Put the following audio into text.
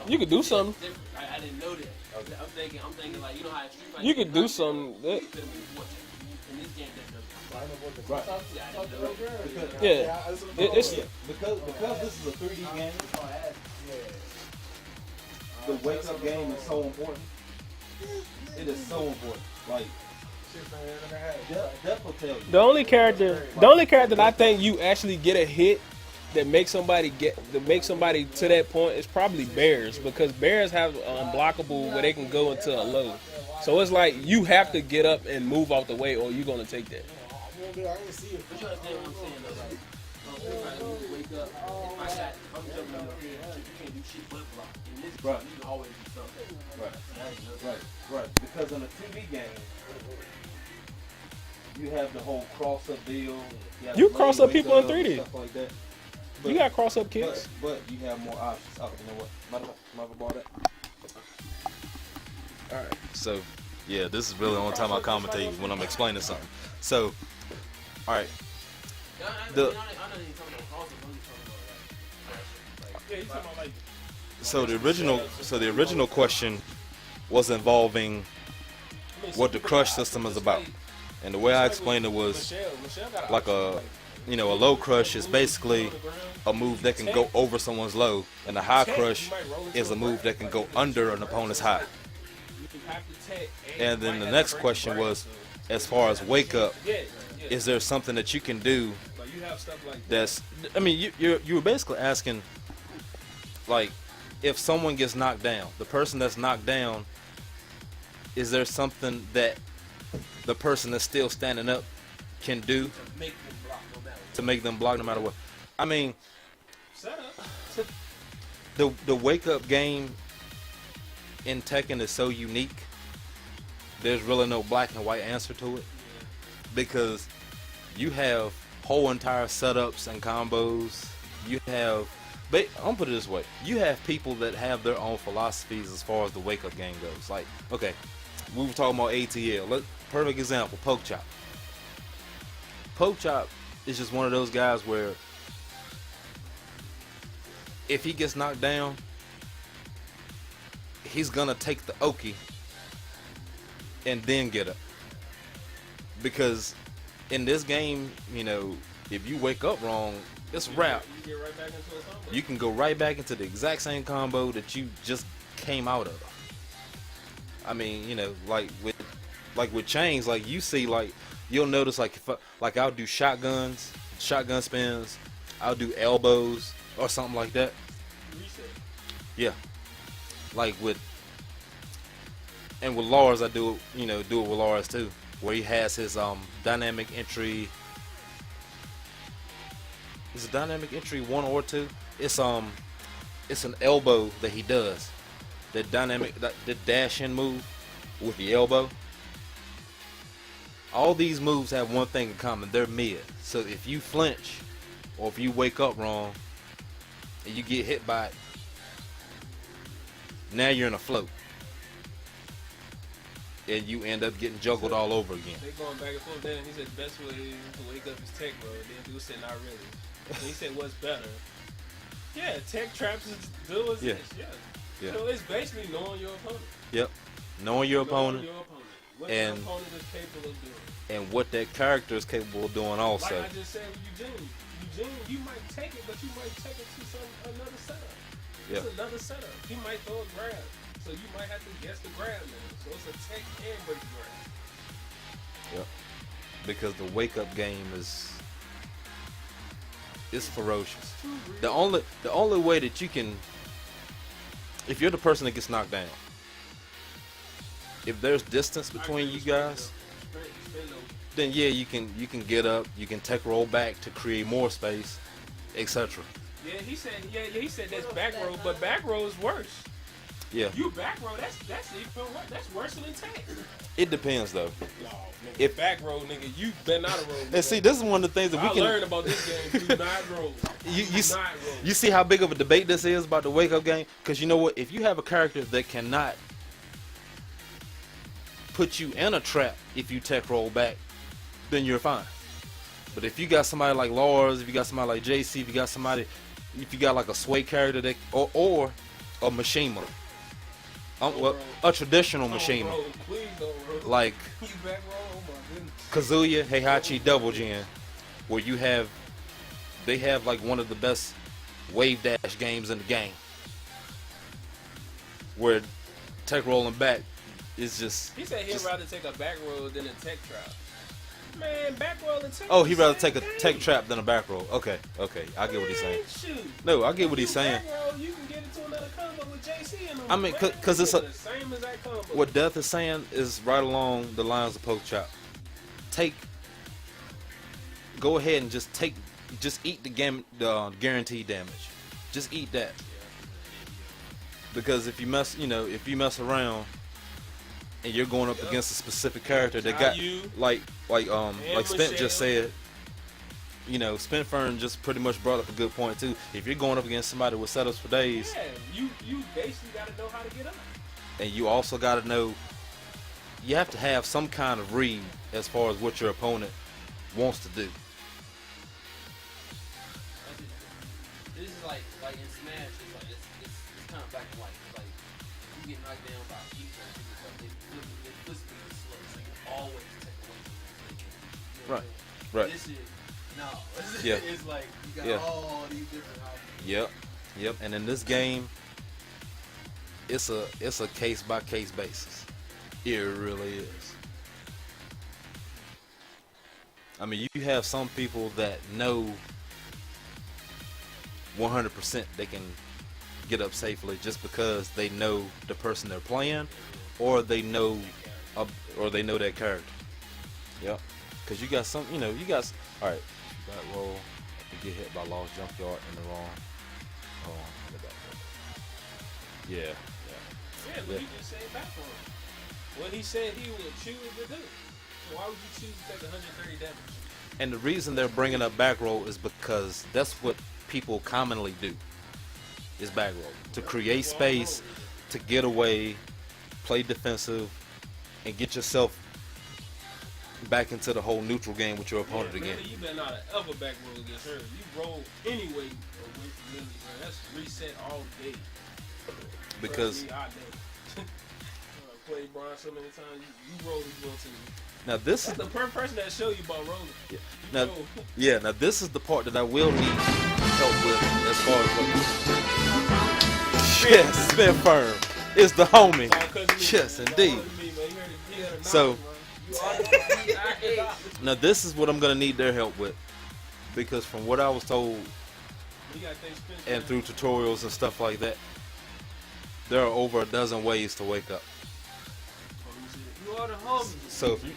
You could do something. I didn't know that. Okay. I'm thinking like, you know how Street Fighter. You could do something. In this game, that doesn't. Right. Yeah. It's Because this is a 3D game, the wake up game is so important. It is so important. Like, Depth will tell you. the only character that I think you actually get a hit that makes somebody to that point is probably bears, because bears have unblockable where they can go into a low. So it's like you have to get up and move out the way, or you're gonna take that. But you understand what I'm saying though? Like, when you wake up, I'm jumping on your head, you can't do shit but block. In this game, you can always do something. Right. Because in a 2D game, you have the whole cross-up deal. You cross up people in 3D. Stuff like that. You got cross up kicks. But you have more options. Oh, you know what? Might have bought it. All right. So, yeah, this is really the only time I commentate when I'm explaining something. So, all right. So the original question was involving what the crush system is about, and the way I explained it was like a low crush is basically a move that can go over someone's low, and a high crush is a move that can go under an opponent's high. And then the next question was, as far as wake up, is there something that you can do that's, I mean, you were basically asking, like, if someone gets knocked down, the person that's knocked down, is there something that the person that's still standing up can do to make them block no matter what? I mean, the wake up game in Tekken is so unique. There's really no black and white answer to it, because you have whole entire setups and combos. You have, but I'm gonna put it this way: you have people that have their own philosophies as far as the wake up game goes. Like, okay, we were talking about ATL. Perfect example, Poke Chop. Poke Chop is just one of those guys where if he gets knocked down, he's gonna take the Oki and then get up. Because in this game, if you wake up wrong, it's a wrap. You can go right back into the exact same combo that you just came out of. I mean, like with chains, like you see, like you'll notice, like if I'll do shotgun spins, I'll do elbows or something like that. Yeah, like with Lars, I do it with Lars too, where he has his dynamic entry. Is it dynamic entry 1 or 2? It's an elbow that he does. The dash in move with the elbow. All these moves have one thing in common: they're mid. So if you flinch or if you wake up wrong and you get hit by it, now you're in a float. And you end up getting juggled all over again. They going back and forth. Then he said the best way to wake up is tech, bro. Then dude said not really. And he said what's better? Yeah, tech traps is do as Yeah. Yeah. So it's basically knowing your opponent. Yep. Knowing your opponent. What and your opponent is capable of doing. And what that character is capable of doing also. Like I just said with Eugene, you might take it, but you might take it to another setup. It's another setup. He might throw a grab. So you might have to guess the grab now. So it's a tech and break grab. Yep. Because the wake up game is ferocious. The only way that you can, if you're the person that gets knocked down, if there's distance between you guys, then yeah, you can get up, you can tech roll back to create more space, etc. Yeah, he said that's back row, but back row is worse. Yeah. You back row, that's even worse. That's worse than tech. It depends though. No, nigga, if back row, nigga, you better not a row. And see, this is one of the things that we can learn about this game. Do not roll. You see how big of a debate this is about the wake up game? Because you know what? If you have a character that cannot put you in a trap if you tech roll back, then you're fine. But if you got somebody like Lars, if you got somebody like JC, if you got like a sway character that, or a Mishima. Well, a traditional Mishima. Bro, please don't roll. Like You back roll? Oh my goodness. Kazuya Heihachi Double Gen, where they have like one of the best wave dash games in the game, where tech rolling back is just. He said he'd rather take a back roll than a tech trap. Man, back roll and tech. Oh, he'd rather same take a thing. tech trap than a back roll. Okay, I get what he's saying. Man, shoot. No, I get what If he's you saying. back roll, you can get into another combo with JC in them. I mean, Man, 'cause it's a- the same as that combo. What Death is saying is right along the lines of poke chop. Go ahead and just eat the guaranteed damage. Just eat that. Because if you mess around and you're going up against a specific character that got like Spent just said, Spent Fern just pretty much brought up a good point too. If you're going up against somebody with setups for days, yeah, you basically got to know how to get up. and you also got to know, you have to have some kind of read as far as what your opponent wants to do. This is like in Smash, it's kind of black and white. It's like you get knocked down by people, they flip speed is slow, so you always take away from them. Right. This is no. Yeah. It's like you got all these different options. Yep. And in this game, it's a case by case basis. It really is. I mean, you have some people that know 100% they can get up safely just because they know the person they're playing, or they know that character. Yep. Because you got some, all right. Back roll. You get hit by Lost Junkyard in the wrong. Hold on. Get back roll. Yeah. Yeah, but you just said back roll. What he said he would choose to do. So why would you choose to take 130 damage? And the reason they're bringing up back roll is because that's what people commonly do. Is back roll to create space, to get away, play defensive, and get yourself back into the whole neutral game with your opponent again. You better not ever back roll against her. You roll anyway away from Lily, man. That's reset all day. Because Trust me, I know. I played Brian so many times. You roll these roll to me. now this That's is the perfect person that show you about rolling. Yeah. Now this is the part that I will need help with as far as yes, Spin Firm is the homie. Yes, indeed. So now this is what I'm gonna need their help with, because from what I was told and through tutorials and stuff like that, there are over a dozen ways to wake up. You are the homie. So if you